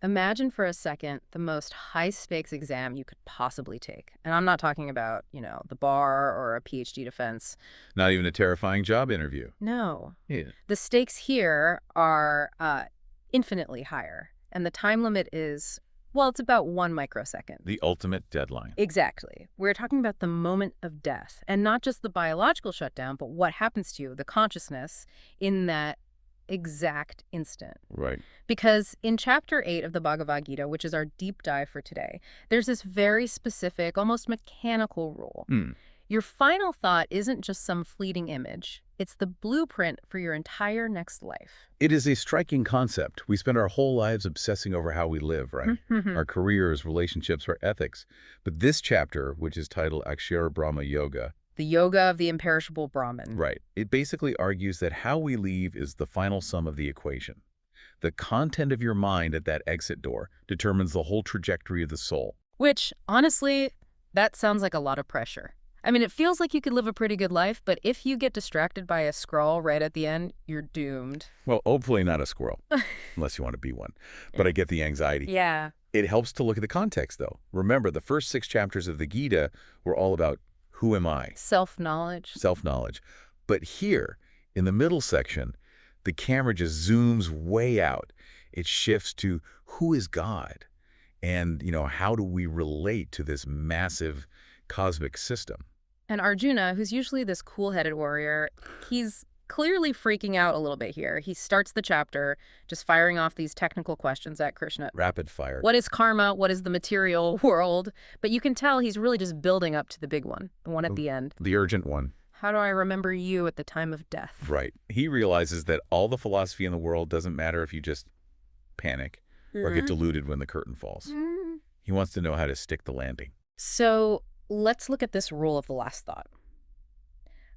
Imagine for a second the most high-stakes exam you could possibly take. And I'm not talking about, the bar or a PhD defense. Not even a terrifying job interview. No. Yeah. The stakes here are infinitely higher. And the time limit is, well, it's about 1 microsecond. The ultimate deadline. Exactly. We're talking about the moment of death. And not just the biological shutdown, but what happens to you, the consciousness, in that exact instant. Right. Because in Chapter 8 of the Bhagavad Gita, which is our deep dive for today, there's this very specific, almost mechanical rule. Your final thought isn't just some fleeting image. It's the blueprint for your entire next life. It is a striking concept. We spend our whole lives obsessing over how we live, right? Our careers, relationships, our ethics. But this chapter, which is titled Akshara Brahma Yoga, The yoga of the imperishable Brahman. right, it basically argues that how we leave is the final sum of the equation. The content of your mind at that exit door determines the whole trajectory of the soul. Which, honestly, that sounds like a lot of pressure. I mean, it feels like you could live a pretty good life, but if you get distracted by a scroll right at the end, you're doomed. Well, hopefully not a squirrel, unless you want to be one. But I get the anxiety. Yeah. It helps to look at the context, though. Remember, the first 6 chapters of the Gita were all about who am I? Self-knowledge. Self-knowledge. But here, in the middle section, the camera just zooms way out. It shifts to who is God? And, how do we relate to this massive cosmic system? And Arjuna, who's usually this cool-headed warrior, he's clearly freaking out a little bit here. He starts the chapter just firing off these technical questions at Krishna. Rapid fire. What is karma? What is the material world? But you can tell he's really just building up to the big one, the one at the end. The urgent one. How do I remember you at the time of death? Right. He realizes that all the philosophy in the world doesn't matter if you just panic or get deluded when the curtain falls. He wants to know how to stick the landing. So let's look at this rule of the last thought.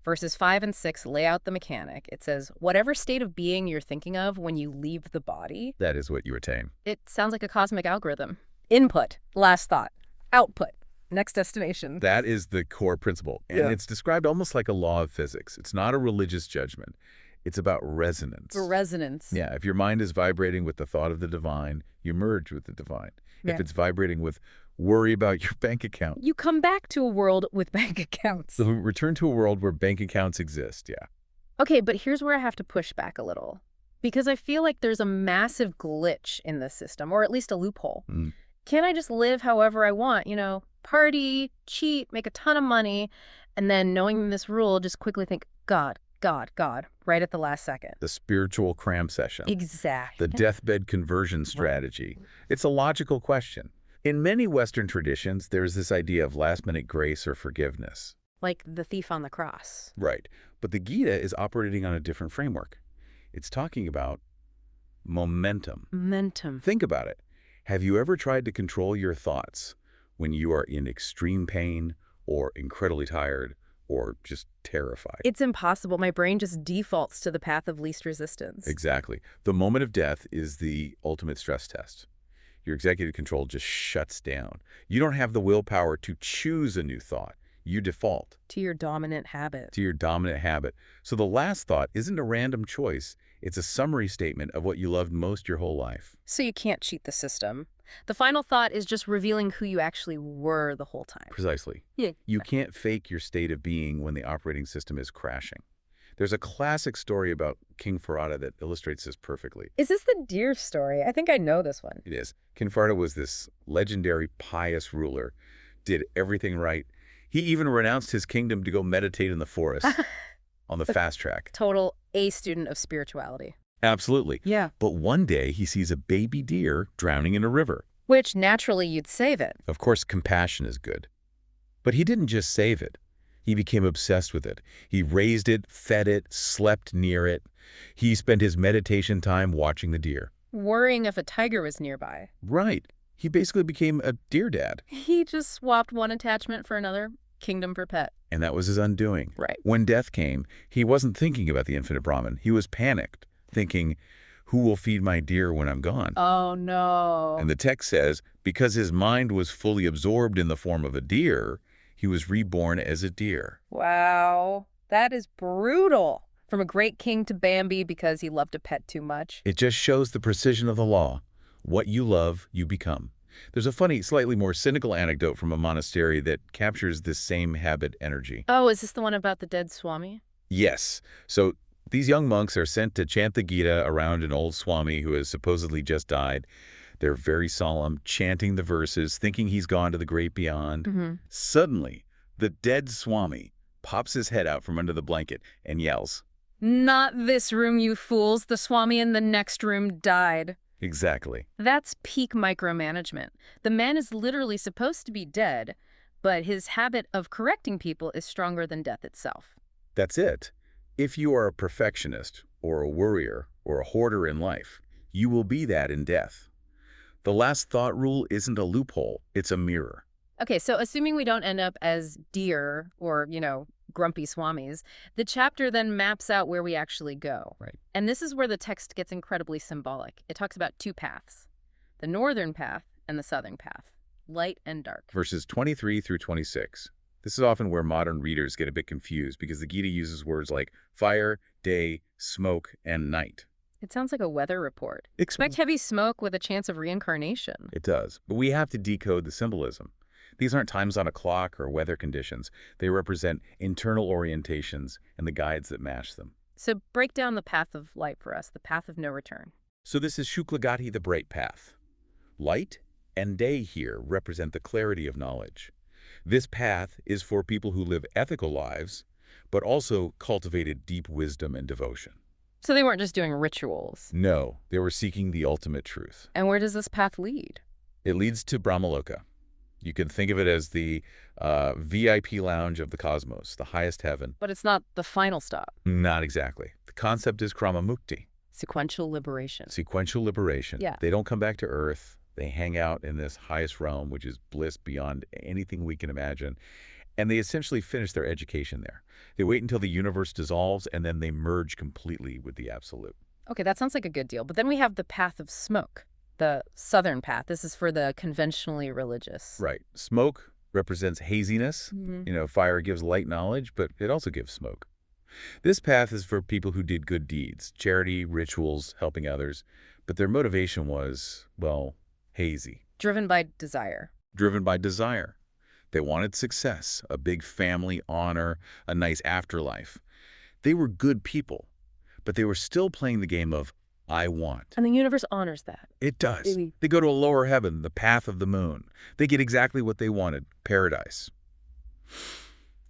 Verses 5 and 6 lay out the mechanic. It says, whatever state of being you're thinking of when you leave the body. That is what you attain. It sounds like a cosmic algorithm. Input, last thought. Output, next destination. That is the core principle. And it's described almost like a law of physics. It's not a religious judgment. It's about resonance. Resonance. Yeah, if your mind is vibrating with the thought of the divine, you merge with the divine. Yeah. If it's vibrating with worry about your bank account, you come back to a world with bank accounts. so return to a world where bank accounts exist, yeah. Okay, but here's where I have to push back a little. Because I feel like there's a massive glitch in the system, or at least a loophole. Can't I just live however I want, party, cheat, make a ton of money, and then knowing this rule, just quickly think, God, God, God, right at the last second. The spiritual cram session. Exactly. The deathbed conversion strategy. It's a logical question. In many Western traditions, there's this idea of last-minute grace or forgiveness. Like the thief on the cross. Right. But the Gita is operating on a different framework. It's talking about momentum. Momentum. Think about it. Have you ever tried to control your thoughts when you are in extreme pain or incredibly tired or just terrified? It's impossible. My brain just defaults to the path of least resistance. Exactly. The moment of death is the ultimate stress test. Your executive control just shuts down. You don't have the willpower to choose a new thought. You default. To your dominant habit. To your dominant habit. So the last thought isn't a random choice. It's a summary statement of what you loved most your whole life. So you can't cheat the system. The final thought is just revealing who you actually were the whole time. Precisely. Yeah. You can't fake your state of being when the operating system is crashing. There's a classic story about King Bharata that illustrates this perfectly. Is this the deer story? I think I know this one. It is. King Bharata was this legendary, pious ruler, did everything right. He even renounced his kingdom to go meditate in the forest on the fast track. Total A student of spirituality. Absolutely. Yeah. But one day he sees a baby deer drowning in a river. Which naturally you'd save it. Of course, compassion is good. But he didn't just save it. He became obsessed with it. He raised it, fed it, slept near it. He spent his meditation time watching the deer. Worrying if a tiger was nearby. Right. He basically became a deer dad. He just swapped one attachment for another. Kingdom for pet. And that was his undoing. Right. When death came, he wasn't thinking about the infinite Brahman. He was panicked, thinking, who will feed my deer when I'm gone? Oh, no. And the text says, because his mind was fully absorbed in the form of a deer, he was reborn as a deer. Wow. That is brutal. From a great king to Bambi because he loved a pet too much. It just shows the precision of the law. What you love, you become. There's a funny, slightly more cynical anecdote from a monastery that captures this same habit energy. Oh, is this the one about the dead Swami? Yes. So these young monks are sent to chant the Gita around an old Swami who has supposedly just died. They're very solemn, chanting the verses, thinking he's gone to the great beyond. Suddenly, the dead Swami pops his head out from under the blanket and yells. Not this room, you fools. The Swami in the next room died. Exactly. That's peak micromanagement. The man is literally supposed to be dead, but his habit of correcting people is stronger than death itself. That's it. If you are a perfectionist or a worrier or a hoarder in life, you will be that in death. The last thought rule isn't a loophole, it's a mirror. Okay, so assuming we don't end up as deer or, grumpy swamis, the chapter then maps out where we actually go. Right. And this is where the text gets incredibly symbolic. It talks about two paths, the northern path and the southern path, light and dark. Verses 23 through 26. This is often where modern readers get a bit confused because the Gita uses words like fire, day, smoke, and night. It sounds like a weather report. Expect heavy smoke with a chance of reincarnation. It does, but we have to decode the symbolism. These aren't times on a clock or weather conditions. They represent internal orientations and the guides that match them. So break down the path of light for us, the path of no return. So this is Shuklagati, the bright path. Light and day here represent the clarity of knowledge. This path is for people who live ethical lives, but also cultivated deep wisdom and devotion. So they weren't just doing rituals. No, they were seeking the ultimate truth. And where does this path lead? It leads to Brahmaloka. You can think of it as the VIP lounge of the cosmos, the highest heaven. But it's not the final stop. Not exactly. The concept is Kramamukti. Sequential liberation. Sequential liberation. Yeah. They don't come back to Earth. They hang out in this highest realm, which is bliss beyond anything we can imagine. And they essentially finish their education there. They wait until the universe dissolves, and then they merge completely with the absolute. Okay, that sounds like a good deal. But then we have the path of smoke, the southern path. This is for the conventionally religious. Right. Smoke represents haziness. Fire gives light knowledge, but it also gives smoke. This path is for people who did good deeds, charity, rituals, helping others. But their motivation was, well, hazy. Driven by desire. Driven by desire. They wanted success, a big family, honor, a nice afterlife. They were good people, but they were still playing the game of, I want. And the universe honors that. It does. They go to a lower heaven, the path of the moon. They get exactly what they wanted, paradise.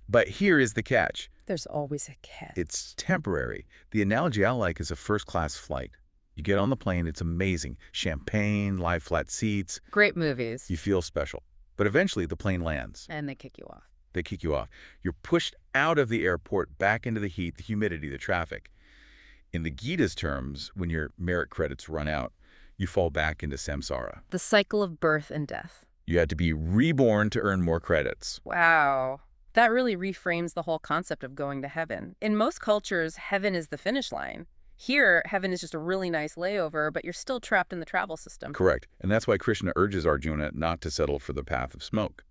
But here is the catch. There's always a catch. It's temporary. The analogy I like is a first-class flight. You get on the plane, it's amazing. Champagne, lie flat seats. Great movies. You feel special. But eventually the plane lands. And they kick you off. They kick you off. You're pushed out of the airport, back into the heat, the humidity, the traffic. In the Gita's terms, when your merit credits run out, you fall back into samsara. The cycle of birth and death. You had to be reborn to earn more credits. Wow. That really reframes the whole concept of going to heaven. In most cultures, heaven is the finish line. Here, heaven is just a really nice layover, but you're still trapped in the travel system. Correct. And that's why Krishna urges Arjuna not to settle for the path of smoke.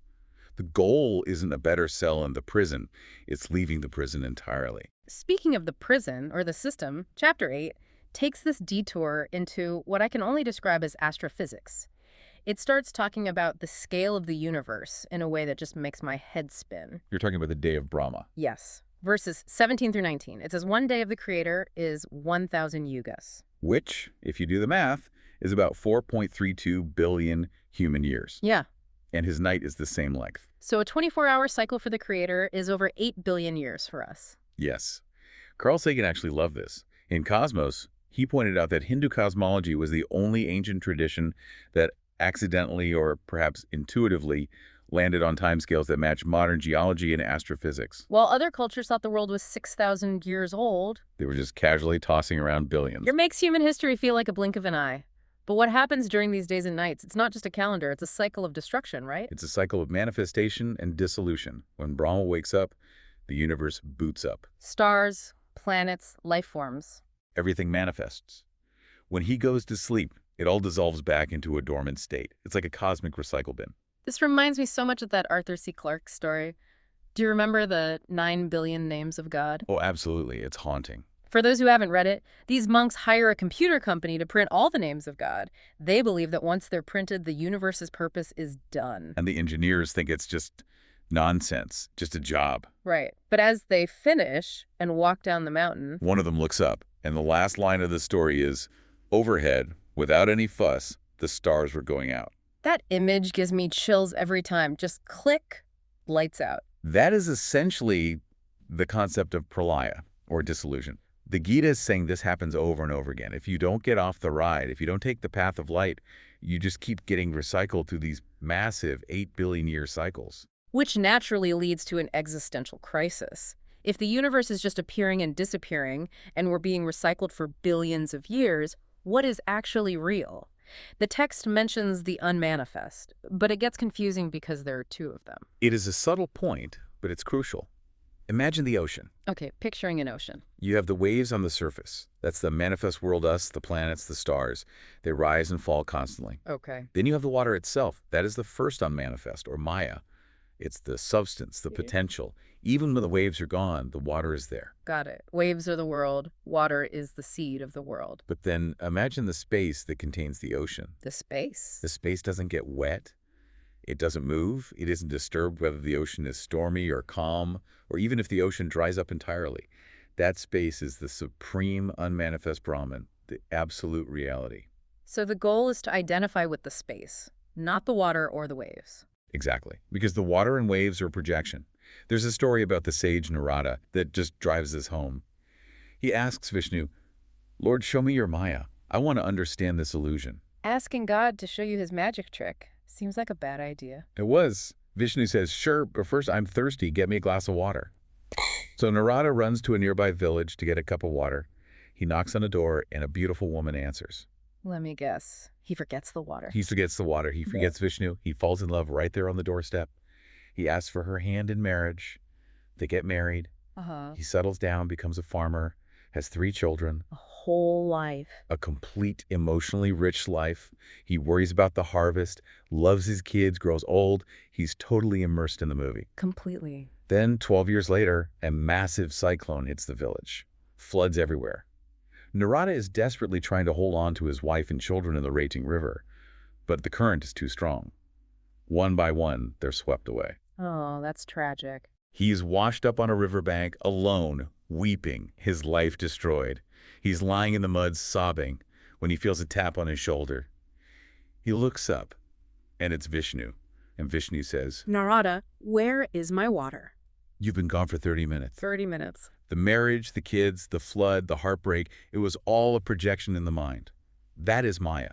The goal isn't a better cell in the prison. It's leaving the prison entirely. Speaking of the prison, or the system, Chapter 8 takes this detour into what I can only describe as astrophysics. It starts talking about the scale of the universe in a way that just makes my head spin. You're talking about the day of Brahma. Yes. Verses 17 through 19. It says, one day of the Creator is 1,000 yugas. Which, if you do the math, is about 4.32 billion human years. Yeah. And his night is the same length. So a 24-hour cycle for the Creator is over 8 billion years for us. Yes. Carl Sagan actually loved this. In Cosmos, he pointed out that Hindu cosmology was the only ancient tradition that accidentally or perhaps intuitively landed on timescales that match modern geology and astrophysics. While other cultures thought the world was 6,000 years old, they were just casually tossing around billions. It makes human history feel like a blink of an eye. But what happens during these days and nights? It's not just a calendar, it's a cycle of destruction, right? It's a cycle of manifestation and dissolution. When Brahma wakes up, the universe boots up. Stars, planets, life forms. Everything manifests. When he goes to sleep, it all dissolves back into a dormant state. It's like a cosmic recycle bin. This reminds me so much of that Arthur C. Clarke story. Do you remember the 9 billion names of God? Oh, absolutely. It's haunting. For those who haven't read it, these monks hire a computer company to print all the names of God. They believe that once they're printed, the universe's purpose is done. And the engineers think it's just nonsense, just a job. Right. But as they finish and walk down the mountain, One of them looks up, and the last line of the story is, overhead, without any fuss, the stars were going out. that image gives me chills every time. Just click, lights out. That is essentially the concept of pralaya, or dissolution. The Gita is saying this happens over and over again. If you don't get off the ride, if you don't take the path of light, you just keep getting recycled through these massive 8 billion year cycles. Which naturally leads to an existential crisis. If the universe is just appearing and disappearing, and we're being recycled for billions of years, what is actually real? The text mentions the unmanifest, but it gets confusing because there are two of them. It is a subtle point, but it's crucial. Imagine the ocean. Okay, picturing an ocean. You have the waves on the surface. That's the manifest world, us, the planets, the stars. They rise and fall constantly. Okay. Then you have the water itself. That is the first unmanifest, or Maya. It's the substance, the potential. Even when the waves are gone, the water is there. Got it. Waves are the world. Water is the seed of the world. But then imagine the space that contains the ocean. The space. The space doesn't get wet. It doesn't move. It isn't disturbed whether the ocean is stormy or calm, or even if the ocean dries up entirely. That space is the supreme unmanifest Brahman, the absolute reality. So the goal is to identify with the space, not the water or the waves. Exactly. Because the water and waves are a projection. There's a story about the sage Narada that just drives this home. He asks Vishnu, Lord, show me your Maya. I want to understand this illusion. Asking God to show you his magic trick seems like a bad idea. It was. Vishnu says, sure, but first I'm thirsty. Get me a glass of water. So Narada runs to a nearby village to get a cup of water. He knocks on a door and a beautiful woman answers. Let me guess. He forgets the water. He forgets the water. He forgets Vishnu. He falls in love right there on the doorstep. He asks for her hand in marriage. They get married. He settles down, becomes a farmer, has 3 children. A whole life. A complete, emotionally rich life. He worries about the harvest, loves his kids, grows old. He's totally immersed in the movie. Completely. Then, 12 years later, a massive cyclone hits the village. Floods everywhere. Narada is desperately trying to hold on to his wife and children in the raging river, but the current is too strong. One by one, they're swept away. Oh, that's tragic. He's washed up on a riverbank, alone, weeping, his life destroyed. He's lying in the mud, sobbing, when he feels a tap on his shoulder. He looks up, and it's Vishnu. And Vishnu says, Narada, where is my water? You've been gone for 30 minutes. 30 minutes. The marriage, the kids, the flood, the heartbreak, it was all a projection in the mind. That is Maya.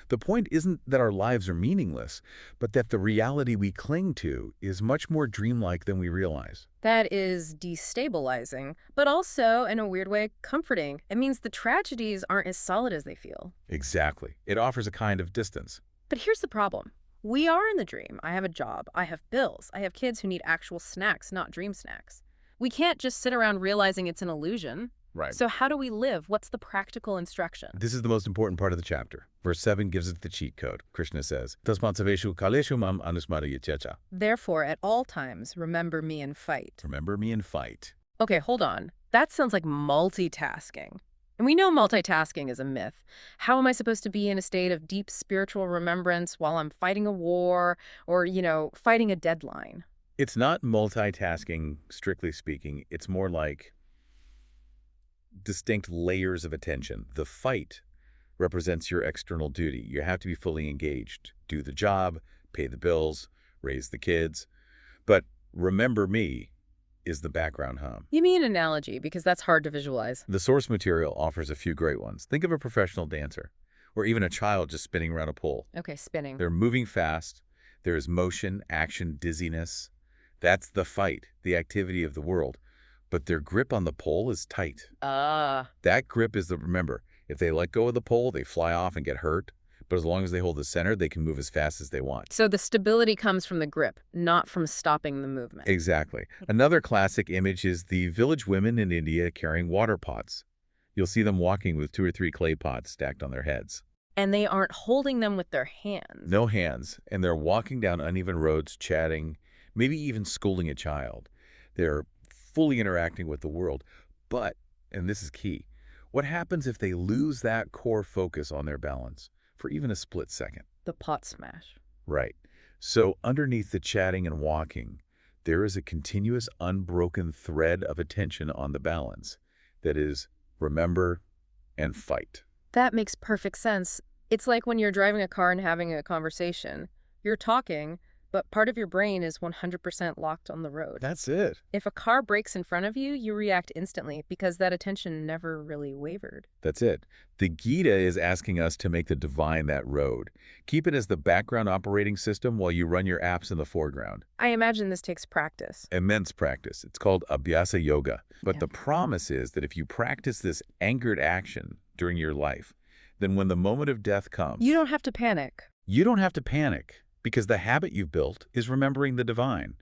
The point isn't that our lives are meaningless, but that the reality we cling to is much more dreamlike than we realize. That is destabilizing, but also, in a weird way, comforting. It means the tragedies aren't as solid as they feel. Exactly. It offers a kind of distance. But here's the problem. We are in the dream. I have a job. I have bills. I have kids who need actual snacks, not dream snacks. We can't just sit around realizing it's an illusion. Right. So how do we live? What's the practical instruction? This is the most important part of the chapter. Verse 7 gives us the cheat code. Krishna says, Tasmatsaveshu kaleshu mam anusmarayachecha. Therefore, at all times, remember me and fight. Remember me and fight. Okay, hold on. That sounds like multitasking. And we know multitasking is a myth. How am I supposed to be in a state of deep spiritual remembrance while I'm fighting a war or, fighting a deadline? It's not multitasking, strictly speaking. It's more like distinct layers of attention. The fight represents your external duty. You have to be fully engaged. Do the job, pay the bills, raise the kids. But remember me is the background hum. You mean analogy, because that's hard to visualize. The source material offers a few great ones. Think of a professional dancer, or even a child just spinning around a pole. Okay, spinning. They're moving fast. There is motion, action, dizziness. That's the fight, the activity of the world. But their grip on the pole is tight. That grip is remember, if they let go of the pole, they fly off and get hurt. But as long as they hold the center, they can move as fast as they want. So the stability comes from the grip, not from stopping the movement. Exactly. Another classic image is the village women in India carrying water pots. You'll see them walking with 2 or 3 clay pots stacked on their heads. And they aren't holding them with their hands. No hands. And they're walking down uneven roads, chatting, maybe even schooling a child. They're fully interacting with the world. But, and this is key, what happens if they lose that core focus on their balance for even a split second? The pot smash. Right. So underneath the chatting and walking, there is a continuous unbroken thread of attention on the balance. That is, remember and fight. That makes perfect sense. It's like when you're driving a car and having a conversation. You're talking, but part of your brain is 100% locked on the road. That's it. If a car brakes in front of you, you react instantly because that attention never really wavered. That's it. The Gita is asking us to make the divine that road. Keep it as the background operating system while you run your apps in the foreground. I imagine this takes practice. Immense practice. It's called Abhyasa Yoga. But Yeah. the promise is that if you practice this anchored action during your life, then when the moment of death comes, You don't have to panic. you don't have to panic because the habit you've built is remembering the divine.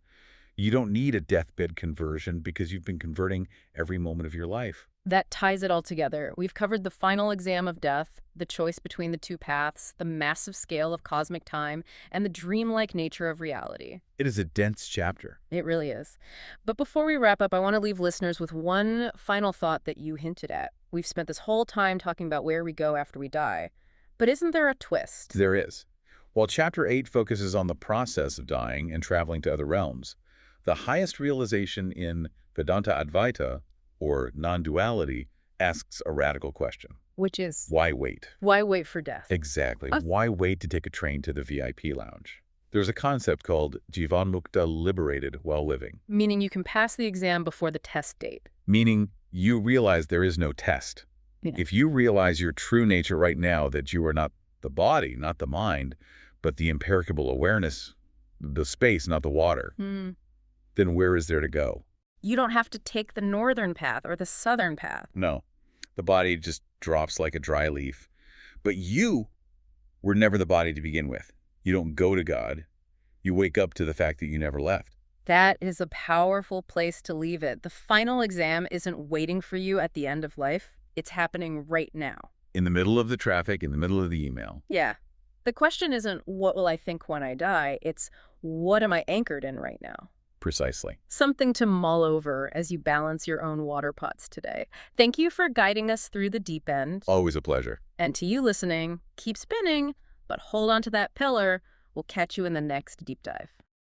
You don't need a deathbed conversion because you've been converting every moment of your life. That ties it all together. We've covered the final exam of death, the choice between the two paths, the massive scale of cosmic time, and the dreamlike nature of reality. It is a dense chapter. It really is. But before we wrap up, I want to leave listeners with one final thought that you hinted at. We've spent this whole time talking about where we go after we die. But isn't there a twist? There is. While Chapter 8 focuses on the process of dying and traveling to other realms, the highest realization in Vedanta Advaita, or non-duality, asks a radical question. Which is, Why wait? why wait for death? Exactly. Why wait to take a train to the VIP lounge? There's a concept called Jivanmukta, liberated while living. Meaning you can pass the exam before the test date. Meaning you realize there is no test. Yeah. If you realize your true nature right now, that you are not the body, not the mind, but the imperishable awareness, the space, not the water, then where is there to go? You don't have to take the northern path or the southern path. No. The body just drops like a dry leaf. But you were never the body to begin with. You don't go to God. You wake up to the fact that you never left. That is a powerful place to leave it. The final exam isn't waiting for you at the end of life. It's happening right now. In the middle of the traffic, in the middle of the email. Yeah. The question isn't, what will I think when I die? It's, what am I anchored in right now? Precisely. Something to mull over as you balance your own water pots today. Thank you for guiding us through the deep end. Always a pleasure. And to you listening, keep spinning, but hold on to that pillar. We'll catch you in the next deep dive.